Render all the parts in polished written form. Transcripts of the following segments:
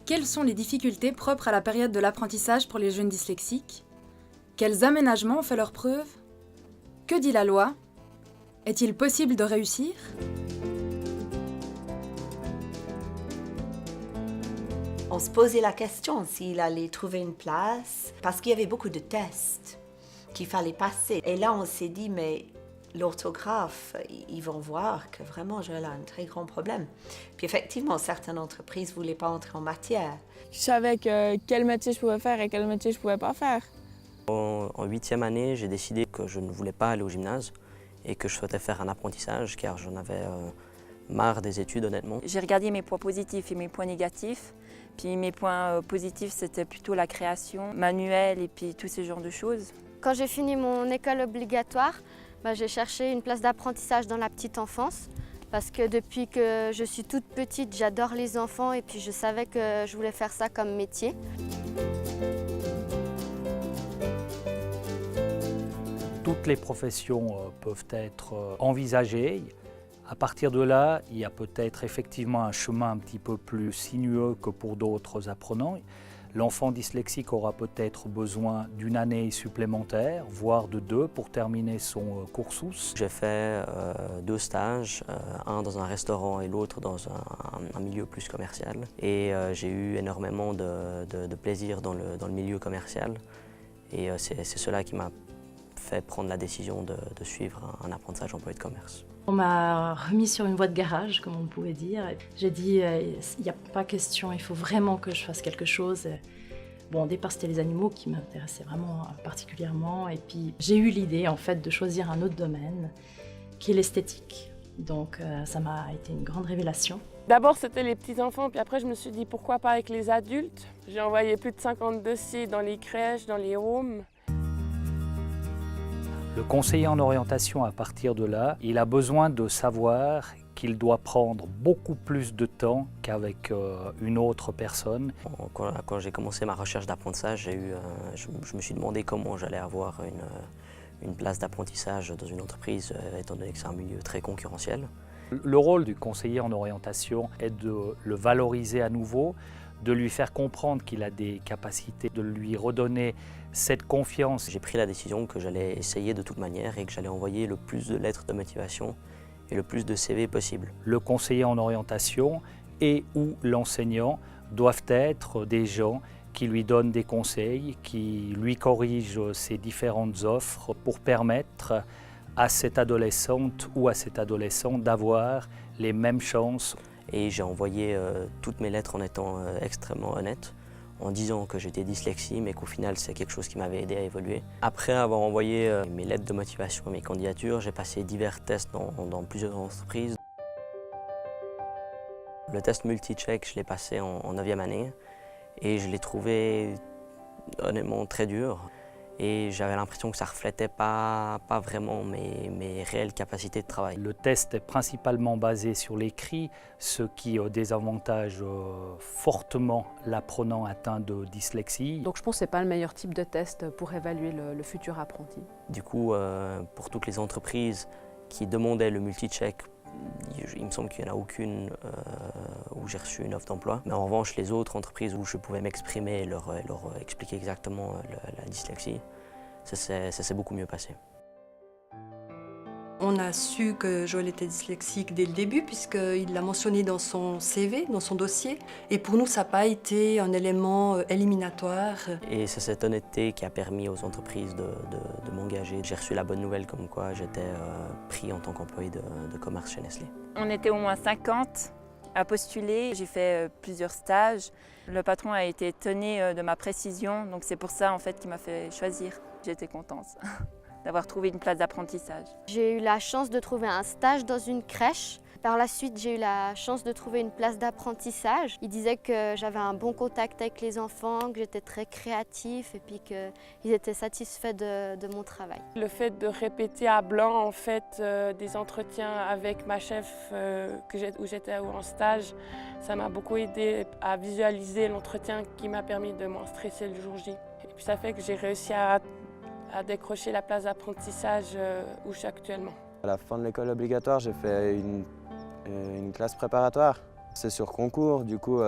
Quelles sont les difficultés propres à la période de l'apprentissage pour les jeunes dyslexiques? Quels aménagements ont fait leurs preuves? Que dit la loi? Est-il possible de réussir? On se posait la question s'il allait trouver une place, parce qu'il y avait beaucoup de tests qu'il fallait passer. Et là, on s'est dit, mais l'orthographe, ils vont voir que vraiment, Joël a un très grand problème. Puis effectivement, certaines entreprises ne voulaient pas entrer en matière. Je savais quel métier je pouvais faire et quel métier je ne pouvais pas faire. En 8e année, j'ai décidé que je ne voulais pas aller au gymnase et que je souhaitais faire un apprentissage car j'en avais marre des études, honnêtement. J'ai regardé mes points positifs et mes points négatifs. Puis mes points positifs, c'était plutôt la création manuelle et puis tous ces genres de choses. Quand j'ai fini mon école obligatoire, j'ai cherché une place d'apprentissage dans la petite enfance. Parce que depuis que je suis toute petite, j'adore les enfants et puis je savais que je voulais faire ça comme métier. Toutes les professions peuvent être envisagées. À partir de là, il y a peut-être effectivement un chemin un petit peu plus sinueux que pour d'autres apprenants. L'enfant dyslexique aura peut-être besoin d'une année supplémentaire, voire de 2 pour terminer son cursus. J'ai fait 2 stages, un dans un restaurant et l'autre dans un milieu plus commercial. Et j'ai eu énormément de plaisir dans le milieu commercial. Et c'est cela qui m'a fait prendre la décision de suivre un apprentissage employé de commerce. On m'a remis sur une voie de garage, comme on pouvait dire. J'ai dit, il n'y a pas question, il faut vraiment que je fasse quelque chose. Bon, au départ, c'était les animaux qui m'intéressaient vraiment particulièrement. Et puis, j'ai eu l'idée, en fait, de choisir un autre domaine, qui est l'esthétique. Donc, ça m'a été une grande révélation. D'abord, c'était les petits-enfants, puis après, je me suis dit, pourquoi pas avec les adultes? J'ai envoyé plus de 50 dossiers dans les crèches, dans les homes. Le conseiller en orientation, à partir de là, il a besoin de savoir qu'il doit prendre beaucoup plus de temps qu'avec une autre personne. Quand j'ai commencé ma recherche d'apprentissage, je me suis demandé comment j'allais avoir une place d'apprentissage dans une entreprise, étant donné que c'est un milieu très concurrentiel. Le rôle du conseiller en orientation est de le valoriser à nouveau, de lui faire comprendre qu'il a des capacités, de lui redonner cette confiance. J'ai pris la décision que j'allais essayer de toute manière et que j'allais envoyer le plus de lettres de motivation et le plus de CV possible. Le conseiller en orientation et ou l'enseignant doivent être des gens qui lui donnent des conseils, qui lui corrigent ses différentes offres pour permettre à cette adolescente ou à cet adolescent d'avoir les mêmes chances. Et j'ai envoyé toutes mes lettres en étant extrêmement honnête, en disant que j'étais dyslexique, mais qu'au final c'est quelque chose qui m'avait aidé à évoluer. Après avoir envoyé mes lettres de motivation et mes candidatures, j'ai passé divers tests dans plusieurs entreprises. Le test multi-check, je l'ai passé en 9e année et je l'ai trouvé honnêtement très dur. Et j'avais l'impression que ça ne reflétait pas vraiment mes réelles capacités de travail. Le test est principalement basé sur l'écrit, ce qui désavantage fortement l'apprenant atteint de dyslexie. Donc je pense que ce n'est pas le meilleur type de test pour évaluer le futur apprenti. Du coup, pour toutes les entreprises qui demandaient le multi-check, il me semble qu'il n'y en a aucune où j'ai reçu une offre d'emploi. Mais en revanche, les autres entreprises où je pouvais m'exprimer et leur expliquer exactement la dyslexie, ça s'est beaucoup mieux passé. On a su que Joël était dyslexique dès le début puisqu'il l'a mentionné dans son CV, dans son dossier. Et pour nous, ça n'a pas été un élément éliminatoire. Et c'est cette honnêteté qui a permis aux entreprises de m'engager. J'ai reçu la bonne nouvelle comme quoi j'étais pris en tant qu'employé de commerce chez Nestlé. On était au moins 50 à postuler. J'ai fait plusieurs stages. Le patron a été étonné de ma précision, donc c'est pour ça en fait qu'il m'a fait choisir. J'étais contente d'avoir trouvé une place d'apprentissage. J'ai eu la chance de trouver un stage dans une crèche. Par la suite, j'ai eu la chance de trouver une place d'apprentissage. Il disait que j'avais un bon contact avec les enfants, que j'étais très créatif et puis qu'ils étaient satisfaits de mon travail. Le fait de répéter à blanc en fait, des entretiens avec ma chef où j'étais en stage, ça m'a beaucoup aidé à visualiser l'entretien qui m'a permis de moins stresser le jour J. Et puis ça fait que j'ai réussi à décrocher la place d'apprentissage où je suis actuellement. À la fin de l'école obligatoire, j'ai fait une classe préparatoire. C'est sur concours, du coup,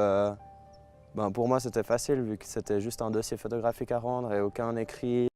Pour moi, c'était facile vu que c'était juste un dossier photographique à rendre et aucun écrit,